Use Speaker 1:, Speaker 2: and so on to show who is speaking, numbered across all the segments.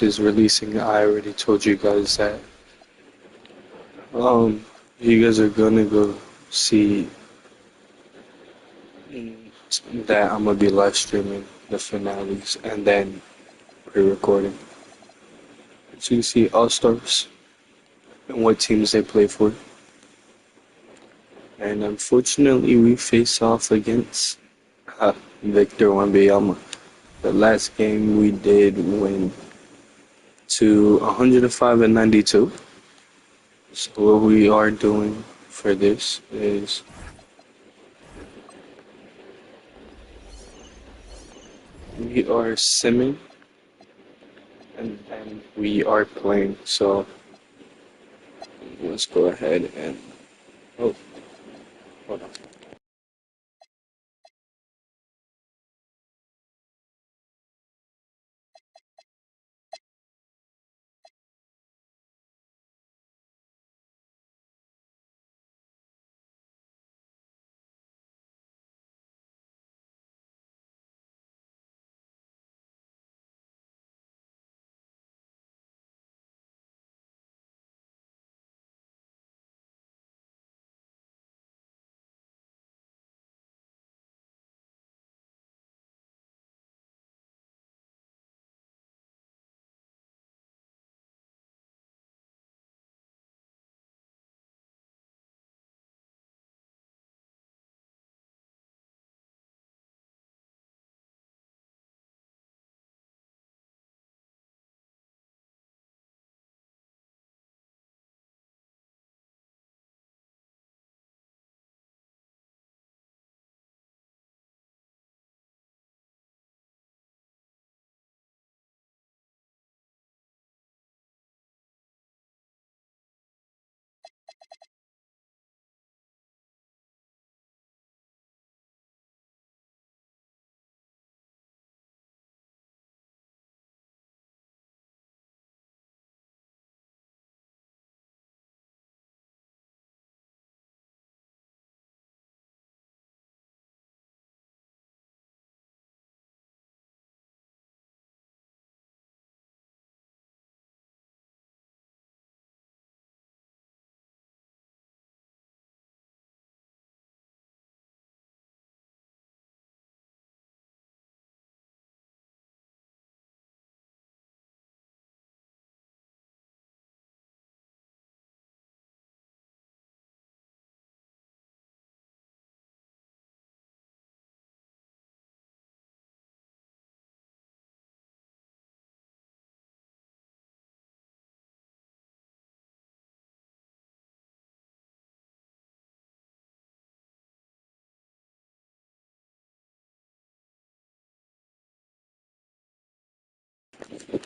Speaker 1: is releasing. I already told you guys that. You guys are gonna go see that I'm gonna be live streaming the finales and then pre-recording. So you see All Stars and what teams they play for. And unfortunately, we face off against Victor Wembanyama. The last game we did win to 105-92. So what we are doing for this is we are simming and then we are playing. So let's go ahead and oh, hold on.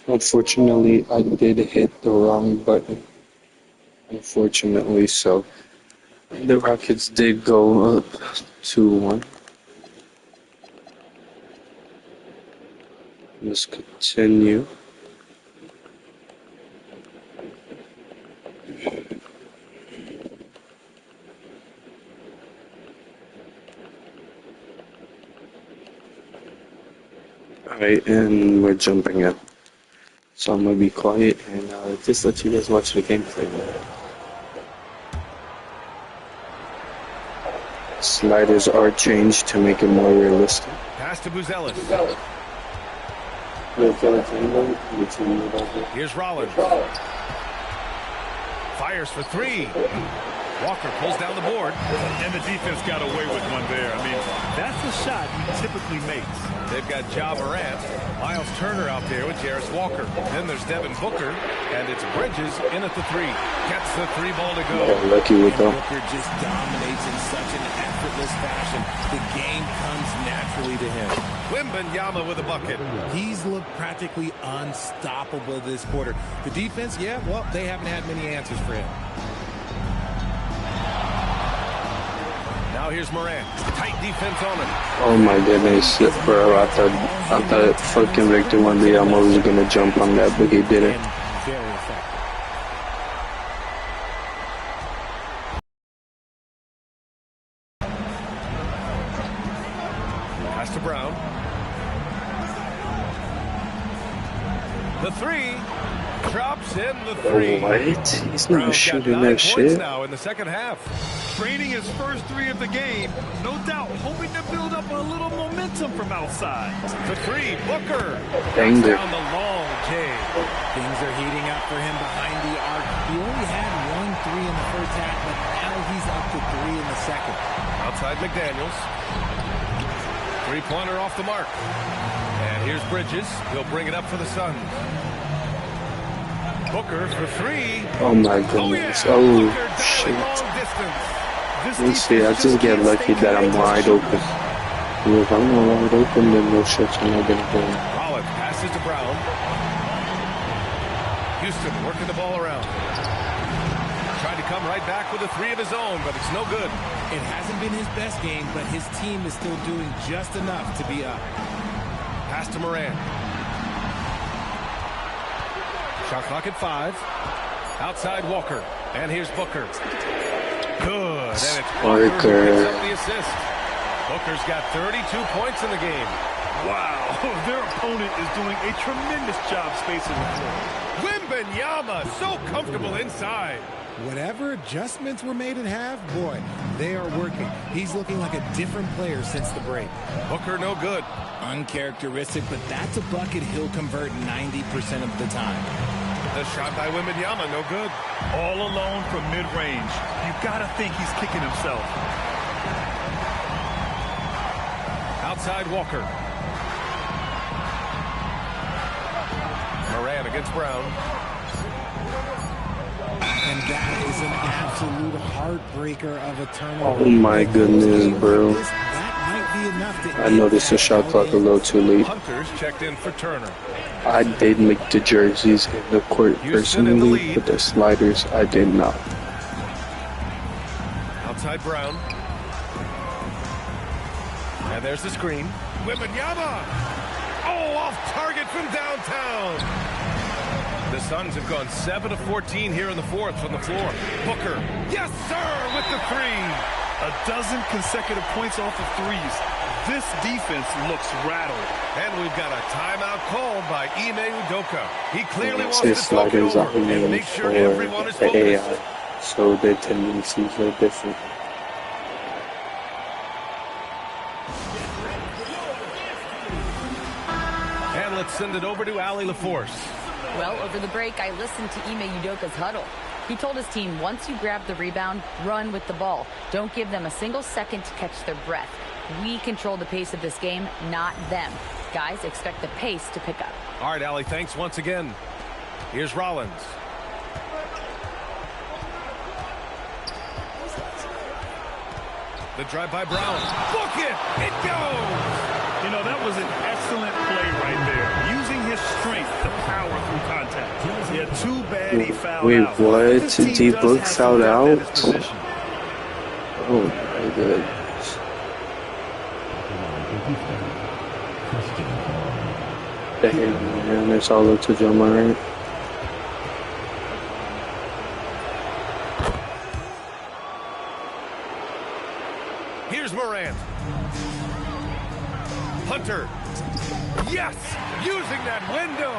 Speaker 1: Unfortunately, I did hit the wrong button. Unfortunately, so the Rockets did go up 2-1. Let's continue. Alright, and we're jumping up. So I'm gonna be quiet and just let you guys watch the gameplay. Sliders are changed to make it more realistic.
Speaker 2: Pass to Buzelis. Here's Rollins. Fires for three. Walker pulls down the board.
Speaker 3: And the defense got away with one there. I mean, that's the shot he typically makes.
Speaker 2: They've got Ja Morant, Miles Turner out there with Jarris Walker. Then there's Devin Booker, and it's Bridges in at the three. Gets the three ball to go.
Speaker 1: Yeah, lucky with them.
Speaker 4: Booker just dominates in such an effortless fashion. The game comes naturally to him.
Speaker 2: Wembanyama with a bucket.
Speaker 4: He's looked practically unstoppable this quarter. The defense, yeah, well, they haven't had many answers for him.
Speaker 2: Now here's Morant. Tight defense on him.
Speaker 1: Oh my goodness, bro! I thought fucking Victor Wembanyama was gonna jump on that, but he didn't.
Speaker 4: Very effective.
Speaker 2: Pass to Brown. The three. Drops in the three.
Speaker 1: What? He's not
Speaker 2: Brown's got
Speaker 1: shooting
Speaker 2: 9
Speaker 1: that
Speaker 2: points
Speaker 1: shit.
Speaker 2: now in the second half.
Speaker 3: Draining his first 3 of the game. No doubt hoping to build up a little momentum from outside.
Speaker 2: The three, Booker.
Speaker 1: Banged it.
Speaker 2: Down the long J.
Speaker 4: Things are heating up for him behind the arc. He only had 1 3 in the first half, but now he's up to 3 in the second.
Speaker 2: Outside McDaniels. Three-pointer off the mark. And here's Bridges. He'll bring it up for the Suns. Booker for 3.
Speaker 1: Oh my goodness. Oh,
Speaker 2: Booker down
Speaker 1: shit.
Speaker 2: long distance.
Speaker 3: This
Speaker 1: Let me see. I just get lucky that I'm wide open. If I'm not wide open, then no shit's not gonna go.
Speaker 2: Rollins passes to Brown. Houston working the ball around. Tried to come right back with a 3 of his own, but it's no good.
Speaker 4: It hasn't been his best game, but his team is still doing just enough to be up.
Speaker 2: Pass to Moran. Shot clock at 5. Outside Walker. And here's Booker. Good. And it's Walker who picks up the assist. Booker's got 32 points in the game.
Speaker 3: Wow, their opponent is doing a tremendous job spacing the floor.
Speaker 2: Wembanyama, so comfortable inside.
Speaker 4: Whatever adjustments were made at half, boy, they are working. He's looking like a different player since the break.
Speaker 2: Booker no good.
Speaker 4: Uncharacteristic, but that's a bucket he'll convert 90% of the time.
Speaker 2: The shot by Wembanyama no good.
Speaker 3: All alone from mid-range. You gotta think he's kicking himself.
Speaker 2: Outside Walker. Moran against Brown.
Speaker 4: And that is an absolute heartbreaker of a turnover.
Speaker 1: Oh my goodness, bro.
Speaker 4: That might be enough to
Speaker 1: I noticed the shot clock a little too late.
Speaker 2: Hunters checked in for Turner.
Speaker 1: I did make the jerseys in the court personally, but the sliders I did not.
Speaker 2: Outside Brown. And there's the screen. Wembanyama! Oh, off target from downtown. The Suns have gone 7 of 14 here in the fourth from the floor. Booker, yes sir, with the 3.
Speaker 3: A dozen consecutive points off of threes. This defense looks rattled.
Speaker 2: And we've got a timeout called by Ime Udoka. He clearly wants
Speaker 1: His
Speaker 2: to talk it
Speaker 1: sliders are
Speaker 2: over and
Speaker 1: made
Speaker 2: make
Speaker 1: for
Speaker 2: sure everyone is
Speaker 1: the
Speaker 2: focused.
Speaker 1: AI, so their tendencies are different.
Speaker 2: And let's send it over to Allie LaForce.
Speaker 5: Well, over the break, I listened to Ime Udoka's huddle. He told his team, once you grab the rebound, run with the ball. Don't give them a single second to catch their breath. We control the pace of this game, not them. Guys, expect the pace to pick up.
Speaker 2: All right, Allie, thanks once again. Here's Rollins. The drive by Brown. Book it! It goes!
Speaker 3: You know, that was an excellent play right there. Using his strength to power through contact. Yeah, too bad he fouled
Speaker 1: Wait,
Speaker 3: out.
Speaker 1: what?
Speaker 3: This team
Speaker 1: D
Speaker 3: does
Speaker 1: Book
Speaker 3: have
Speaker 1: fouled
Speaker 3: some
Speaker 1: out?
Speaker 3: depth at his position.
Speaker 1: Oh my goodness. Damn, man, it's all up to Joe Murray.
Speaker 2: Here's Morant. Hunter. Yes! Using that window.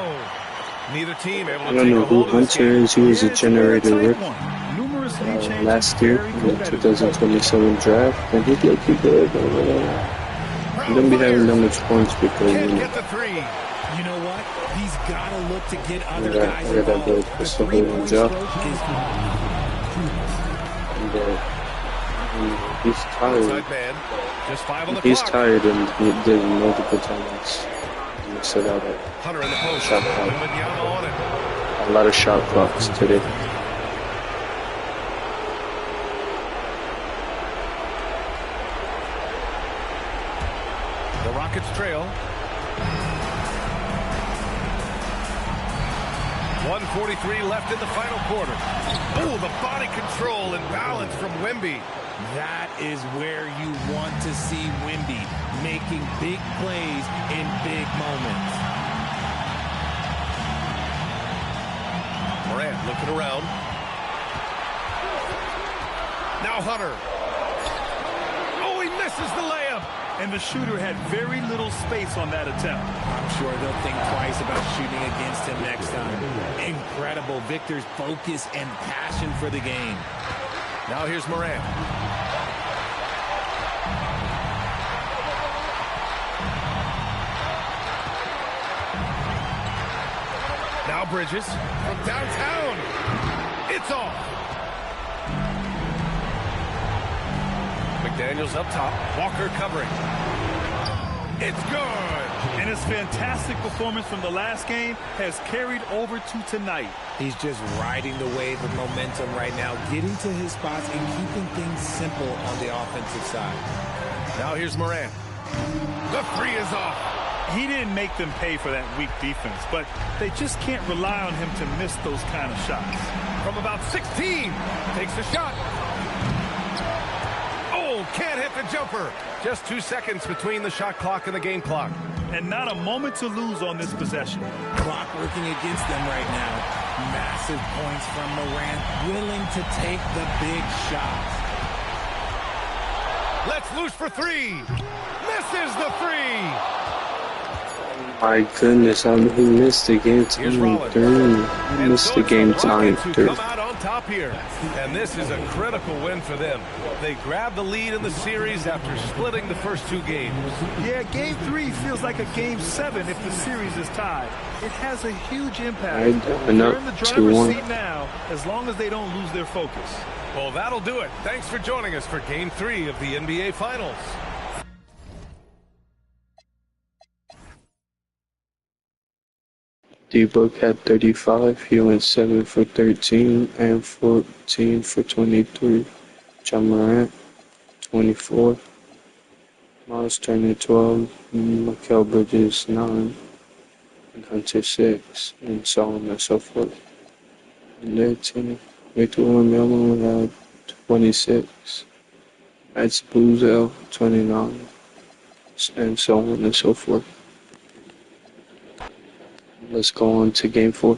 Speaker 2: Neither team able to
Speaker 1: I don't
Speaker 2: take
Speaker 1: know
Speaker 2: a
Speaker 1: who
Speaker 2: hold of this
Speaker 1: Hunter
Speaker 2: game.
Speaker 1: is. He was a
Speaker 3: Yeah, it's a very
Speaker 1: generator
Speaker 3: tight
Speaker 1: rookie
Speaker 3: one. Numerous lead changes,
Speaker 1: last year
Speaker 3: very
Speaker 1: in the
Speaker 3: competitive.
Speaker 1: 2027 draft, and he's looking good. He don't be having that much points because
Speaker 2: Can't get the 3.
Speaker 4: You know what? He's got to look to get other
Speaker 1: Yeah,
Speaker 4: guys
Speaker 1: I got that
Speaker 4: involved.
Speaker 1: good
Speaker 4: The
Speaker 1: pistol
Speaker 4: three-point
Speaker 1: job.
Speaker 4: stroke is
Speaker 1: he's tired.
Speaker 2: Outside man. Just 5 on the
Speaker 1: He's
Speaker 2: clock.
Speaker 1: tired, and he did multiple times. He set out
Speaker 2: Hunter in the post.
Speaker 1: Shot clock.
Speaker 2: Wembanyama on it.
Speaker 1: a lot of shot clocks today.
Speaker 2: The Rockets trail. 1:43 left in the final quarter. Oh, the body control and balance from Wemby.
Speaker 4: That is where you want to see Wemby making big plays in big moments.
Speaker 2: Morant looking around. Now Hunter. Oh, he misses the layup.
Speaker 3: and the shooter had very little space on that attempt.
Speaker 4: I'm sure they'll think twice about shooting against him next time. Incredible. Victor's focus and passion for the game.
Speaker 2: Now here's Morant. Now Bridges from downtown. It's off. McDaniels up top. Walker covering. It's good.
Speaker 3: And his fantastic performance from the last game has carried over to tonight.
Speaker 4: He's just riding the wave of momentum right now, getting to his spots and keeping things simple on the offensive side.
Speaker 2: Now here's Morant. The three is off.
Speaker 3: He didn't make them pay for that weak defense, but they just can't rely on him to miss those kind of shots.
Speaker 2: From about 16. Takes the shot. Oh, can't hit the jumper. Just 2 seconds between the shot clock and the game clock.
Speaker 3: And not a moment to lose on this possession.
Speaker 4: Clock working against them right now. Massive points from Morant, willing to take the big shots.
Speaker 2: Let's loose for three. Misses the three.
Speaker 1: My goodness, he missed the game time third. He missed the game time third.
Speaker 2: Come out on top here, and this is a critical win for them. They grabbed the lead in the series after splitting the first 2 games.
Speaker 3: Yeah, Game 3 feels like a Game 7 if the series is tied. It has a huge impact.
Speaker 1: They're
Speaker 3: in the driver's
Speaker 1: 2-1.
Speaker 3: seat now, as long as they don't lose their focus.
Speaker 2: Well, that'll do it. Thanks for joining us for Game 3 of the NBA Finals.
Speaker 1: D-Book had 35. He went 7 for 13 and 14 for 23. John Morant, 24. Miles Turner, 12. Mikal Bridges, 9. And Hunter, 6. And so on and so forth. And their team, Victor Wembanyama had 26. Max Boozel, 29. And so on and so forth. Let's go on to Game 4.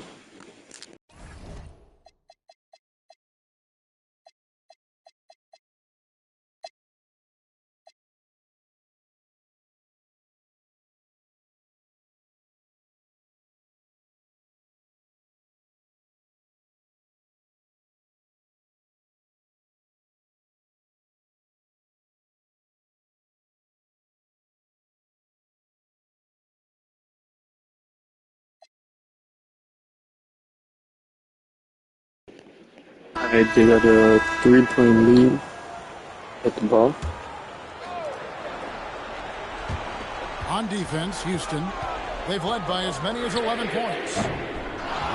Speaker 1: They got a 3-point lead at the ball.
Speaker 6: On defense, Houston, they've led by as many as 11 points.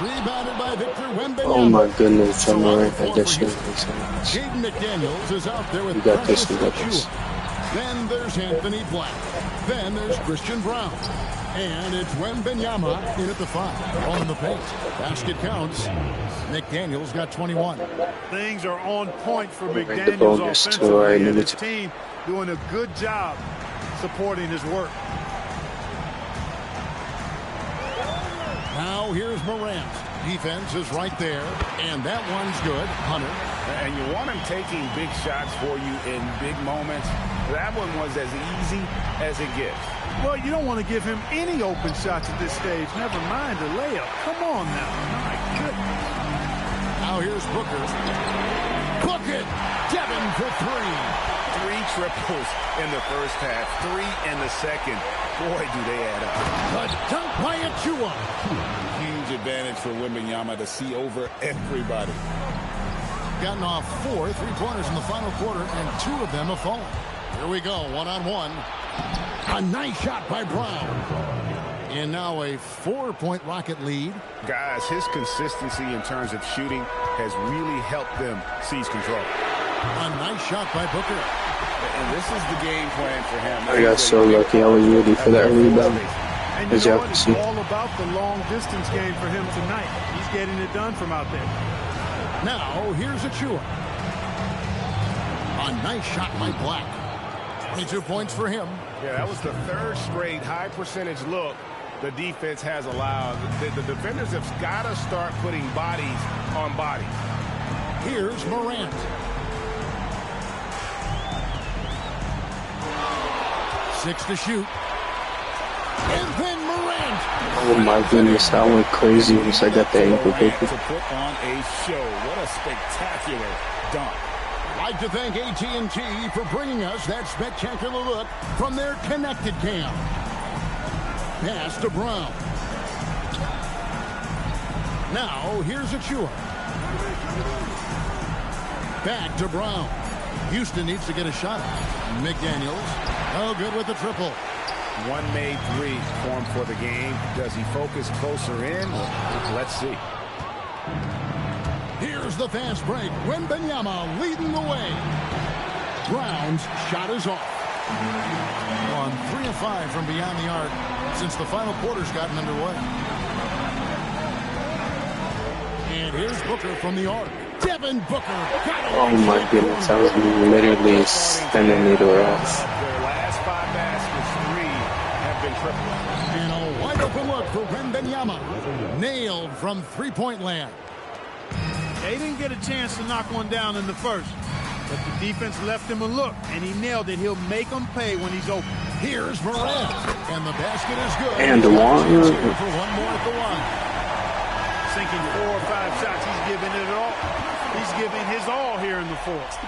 Speaker 6: Rebounded by Victor Wembanyama.
Speaker 1: Oh my goodness, John Morant
Speaker 6: So
Speaker 1: had that shit.
Speaker 6: Jaden McDaniels is out there with
Speaker 1: You got this, you got
Speaker 6: Precious
Speaker 1: this.
Speaker 6: Achiuwa. Then there's Anthony Black. Then there's Christian Brown. And it's Wembanyama in at the 5. On in the paint. Basket counts. McDaniels got 21.
Speaker 3: Things are on point for
Speaker 1: Right, the
Speaker 3: McDaniels
Speaker 1: bonus to
Speaker 3: offensively, and
Speaker 1: limit
Speaker 3: his team doing a good job supporting his work.
Speaker 6: Now here's Morant. Defense is right there. And that one's good. Hunter.
Speaker 7: And you want him taking big shots for you in big moments. That one was as easy as it gets.
Speaker 3: Well, you don't want to give him any open shots at this stage. Never mind a layup. Come on now. My goodness.
Speaker 6: Now here's Booker. Book it. Devin for 3.
Speaker 7: 3 triples in the first half, 3 in the second. Boy, do they add up.
Speaker 6: The dunk by Achiuwa.
Speaker 7: Huge advantage for Wembanyama to see over everybody.
Speaker 6: Gotten off 4 3-pointers in the final quarter, and 2 of them have fallen. Here we go, one-on-one. A nice shot by Brown. And now a 4-point Rocket lead.
Speaker 7: Guys, his consistency in terms of shooting has really helped them seize control.
Speaker 6: A nice shot by Booker.
Speaker 7: And this is the game plan for him.
Speaker 1: I got so lucky. I was ready for that rebound.
Speaker 3: And
Speaker 1: As
Speaker 3: you know
Speaker 1: y'all
Speaker 3: what?
Speaker 1: can
Speaker 3: It's
Speaker 1: see.
Speaker 3: all about the long distance game for him tonight. He's getting it done from out there.
Speaker 6: Now here's Achiuwa. A nice shot by Black. 22 points for him.
Speaker 7: Yeah, that was the 3rd straight high percentage look the defense has allowed. The defenders have got to start putting bodies on bodies.
Speaker 6: Here's Morant. 6 to shoot. And then Morant.
Speaker 1: Oh my goodness, that went crazy once I got the ankle
Speaker 3: Morant
Speaker 1: kick.
Speaker 3: to put on a show. What a spectacular dunk.
Speaker 6: I'd like to thank AT&T for bringing us that spectacular look from their connected cam. Pass to Brown. Now, here's Achua. Back to Brown. Houston needs to get a shot. McDaniels. Oh, good with the triple.
Speaker 7: One made three for him for the game. Does he focus closer in? Let's see.
Speaker 6: Here's the fast break. Wembanyama leading the way. Brown's shot is off. On 3 of 5 from beyond the arc since the final quarter's gotten underway. And here's Booker from the arc. Devin Booker.
Speaker 1: Oh my goodness, I was literally standing needle off.
Speaker 7: Their last 5 baskets, 3 have been triple.
Speaker 6: And a wide open look for Wembanyama. Nailed from three-point land.
Speaker 8: They didn't get a chance to knock one down in the first, but the defense left him a look, and he nailed it. He'll make them pay when he's open.
Speaker 6: Here's Morant, and the basket is good.
Speaker 1: And the one.
Speaker 6: For one more at the line.
Speaker 8: Sinking 4 or 5 shots, he's giving it all. He's giving his all here in the fourth.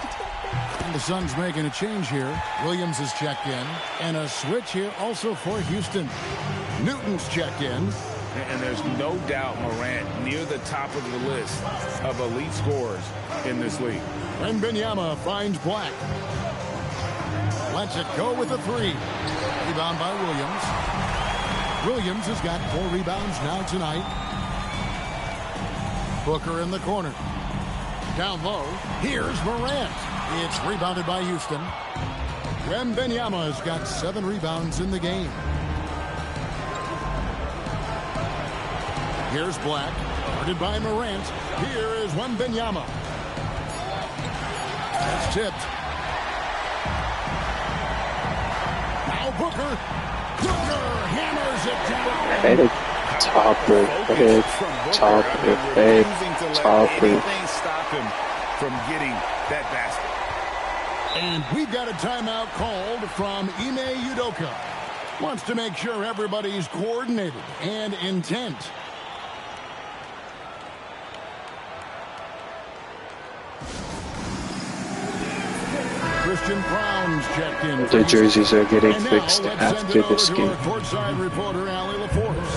Speaker 6: And the Suns making a change here. Williams has checked in, and a switch here also for Houston. Newton's checked in.
Speaker 7: And there's no doubt Morant near the top of the list of elite scorers in this league.
Speaker 6: Wembanyama finds Black. Lets it go with a 3. Rebound by Williams. Williams has got 4 rebounds now tonight. Booker in the corner. Down low. Here's Morant. It's rebounded by Houston. Wembanyama has got 7 rebounds in the game. Here's Black. Guarded by Morant. Here is Wembanyama. That's tipped. Now Booker. Booker hammers it down.
Speaker 1: Head topper, head topper, head topper.
Speaker 7: Anything stop him from getting that basket.
Speaker 6: And we've got a timeout called from Ime Udoka. Wants to make sure everybody's coordinated and intent. Christian Brown's checked in.
Speaker 1: The jerseys are getting fixed after this game.
Speaker 6: Reporter Allie LaForce.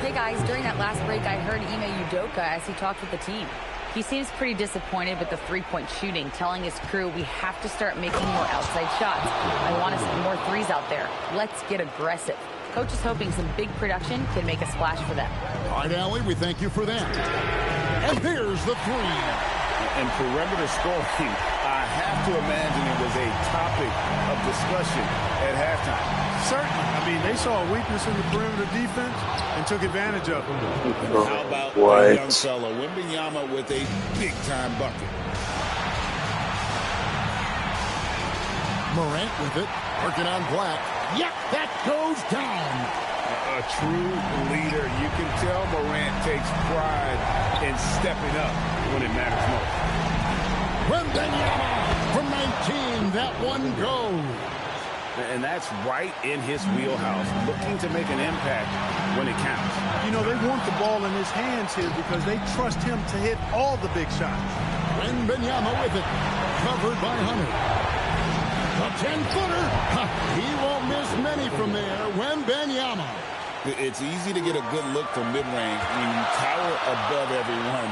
Speaker 5: Hey guys, during that last break, I heard Ime Udoka as he talked with the team. He seems pretty disappointed with the three-point shooting, telling his crew we have to start making more outside shots. I want to see more threes out there. Let's get aggressive. Coach is hoping some big production can make a splash for them.
Speaker 6: All right, Allie, we thank you for that. And there's the 3.
Speaker 7: And perimeter scoring, I have to imagine it was a topic of discussion at halftime.
Speaker 8: Certainly. I mean, they saw a weakness in the perimeter defense and took advantage of it.
Speaker 3: How about
Speaker 1: What?
Speaker 3: the young fella, Wembanyama, with a big-time bucket.
Speaker 6: Morant with it. Working on Black. Yep, that goes down.
Speaker 7: A true leader. You can tell Morant takes pride in stepping up when it matters most.
Speaker 6: Wembanyama from 19. That one goes.
Speaker 7: And that's right in his wheelhouse, looking to make an impact when it counts.
Speaker 8: You know, they want the ball in his hands here because they trust him to hit all the big shots.
Speaker 6: Wembanyama with it. Covered by Hunter. A 10-footer. He won't miss many from there. Wembanyama.
Speaker 3: It's easy to get a good look from mid-range when you tower above everyone.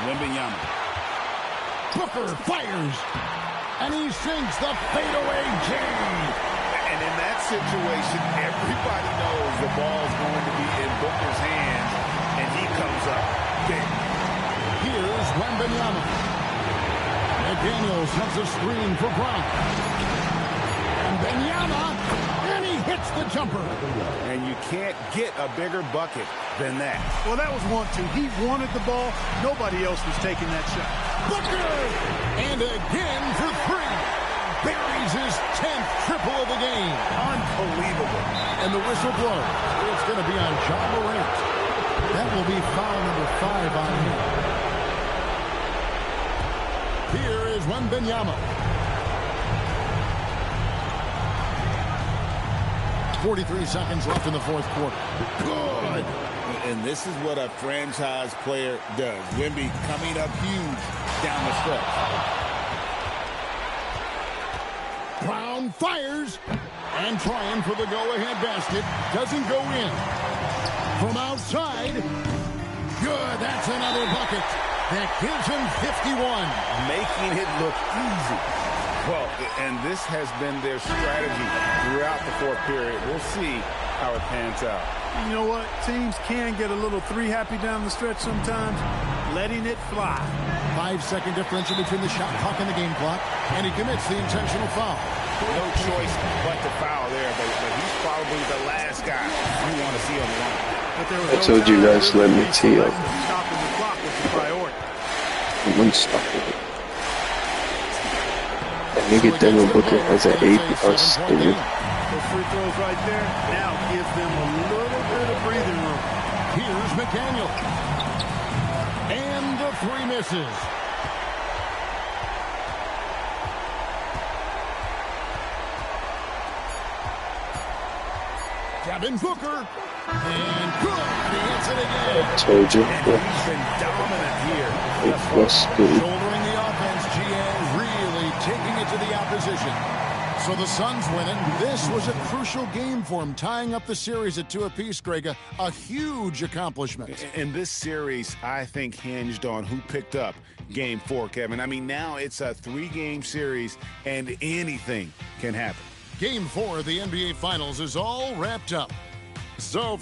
Speaker 3: Wembanyama.
Speaker 6: Booker fires. And he sinks the fadeaway jam.
Speaker 7: And in that situation, everybody knows the ball's going to be in Booker's hands, and he comes up big.
Speaker 6: Here's Wembanyama. McDaniels has a screen for Brown. Wembanyama, and he hits the jumper.
Speaker 7: And you can't get a bigger bucket than that.
Speaker 8: Well, that was 1-2. He wanted the ball. Nobody else was taking that shot.
Speaker 6: Booker! And again for 3. Buries his 10th triple of the game.
Speaker 7: Unbelievable.
Speaker 6: And the whistle blows. It's going to be on Ja Morant. That will be foul number 5 on him. Here is Wembanyama. 43 seconds left in the fourth quarter. Good.
Speaker 3: And this is what a franchise player does. Wemby coming up huge down the stretch.
Speaker 6: Brown fires and trying for the go-ahead basket. Doesn't go in. From outside. Good. That's another bucket. That gives him 51.
Speaker 3: Making it look easy. Well, and this has been their strategy throughout the fourth period. We'll see how it pans out.
Speaker 8: You know what? Teams can get a little three-happy down the stretch sometimes, letting it fly.
Speaker 6: 5-second differential between the shot clock and the game clock, and he commits the intentional foul.
Speaker 3: No choice but to foul there, but he's probably the last guy you want to see on the line.
Speaker 8: But there was
Speaker 1: I told you guys, let me tee up.
Speaker 8: Stopping the clock was the priority.
Speaker 1: I'm unstoppable. That nigga Devin Booker has an 8+ steal.
Speaker 8: Those free throws right there now gives them a little bit of breathing room.
Speaker 6: Here's McDaniel. And the three misses. Devin Booker. And good. He hits it again.
Speaker 1: I told you.
Speaker 3: He's been dominant here.
Speaker 1: 8+ steal.
Speaker 6: Shouldering the offense, GA really taking it to the opposition. So the Suns winning. This was a crucial game for him, tying up the series at 2 apiece, Greg. A huge accomplishment.
Speaker 3: And this series, I think, hinged on who picked up Game 4, Kevin. I mean, now it's a 3-game series, and anything can happen.
Speaker 6: Game 4 of the NBA Finals is all wrapped up. So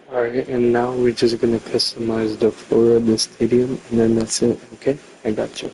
Speaker 1: Alright, and now we're just gonna customize the floor of the stadium, and then that's it, okay? I got you.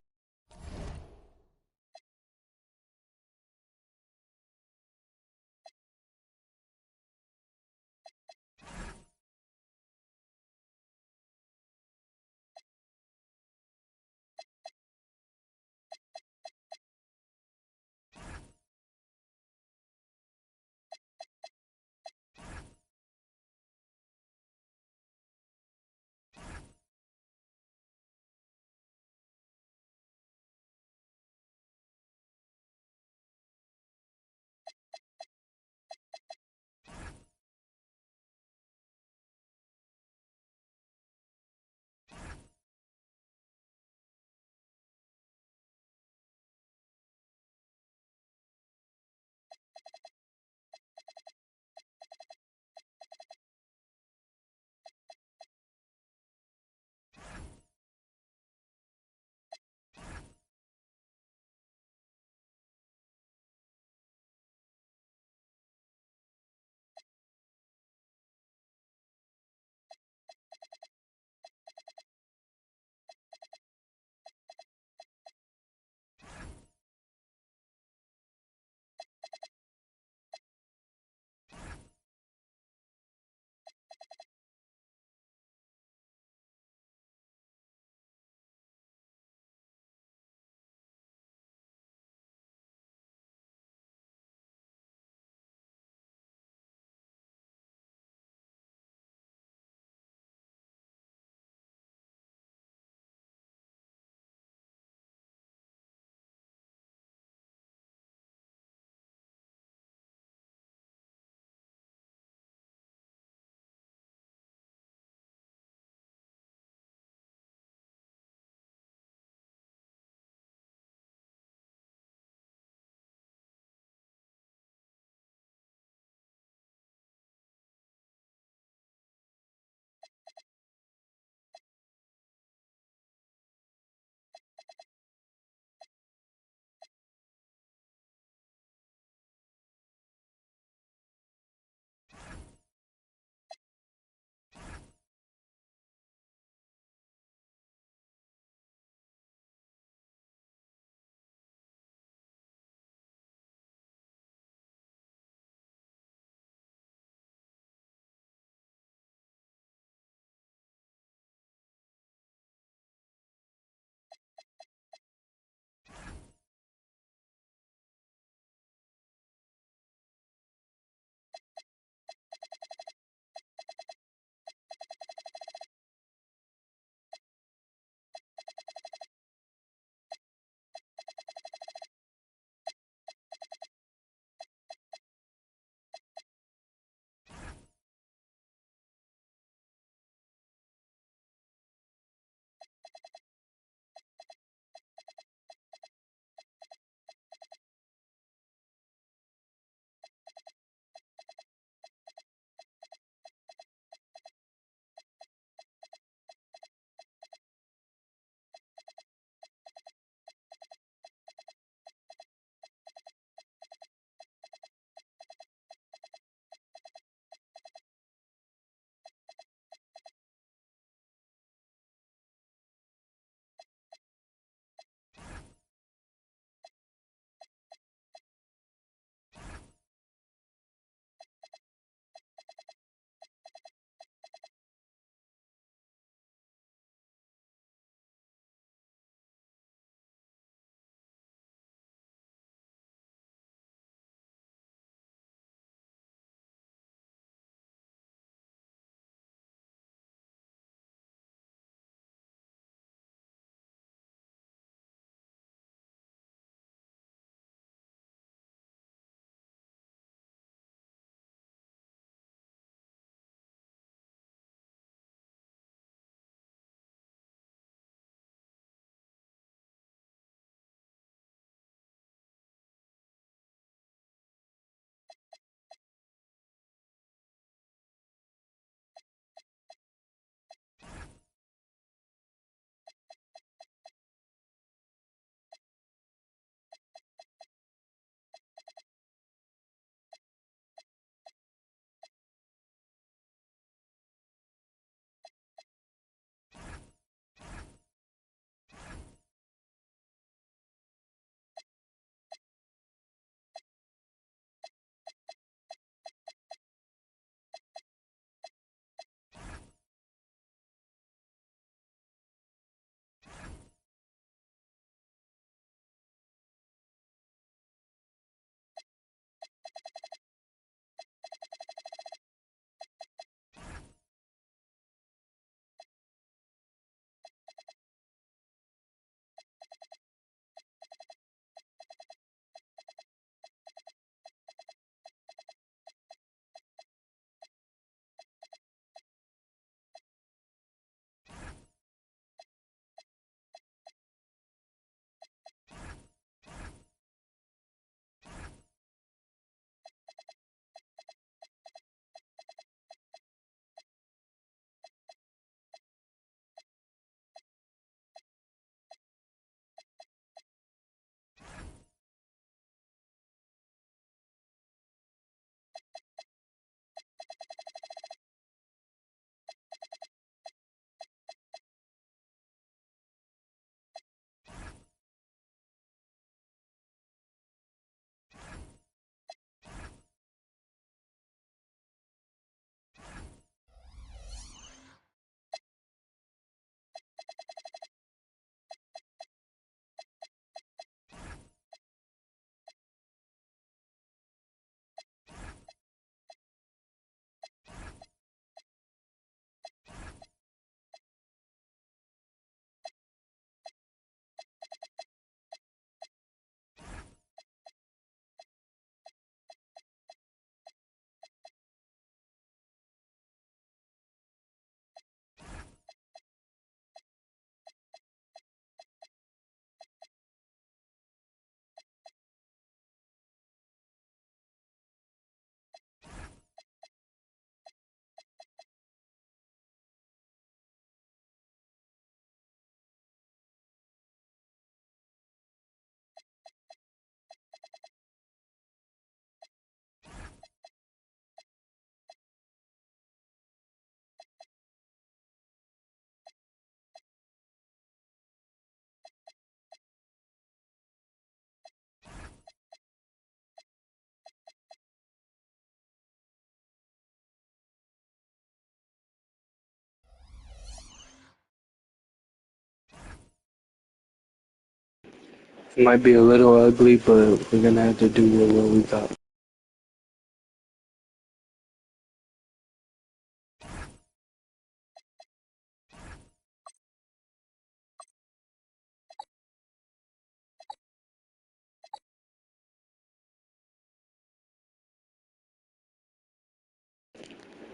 Speaker 1: It might be a little ugly, but we're gonna have to do with what we got.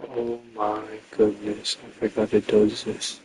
Speaker 1: Oh my goodness, I forgot it does this.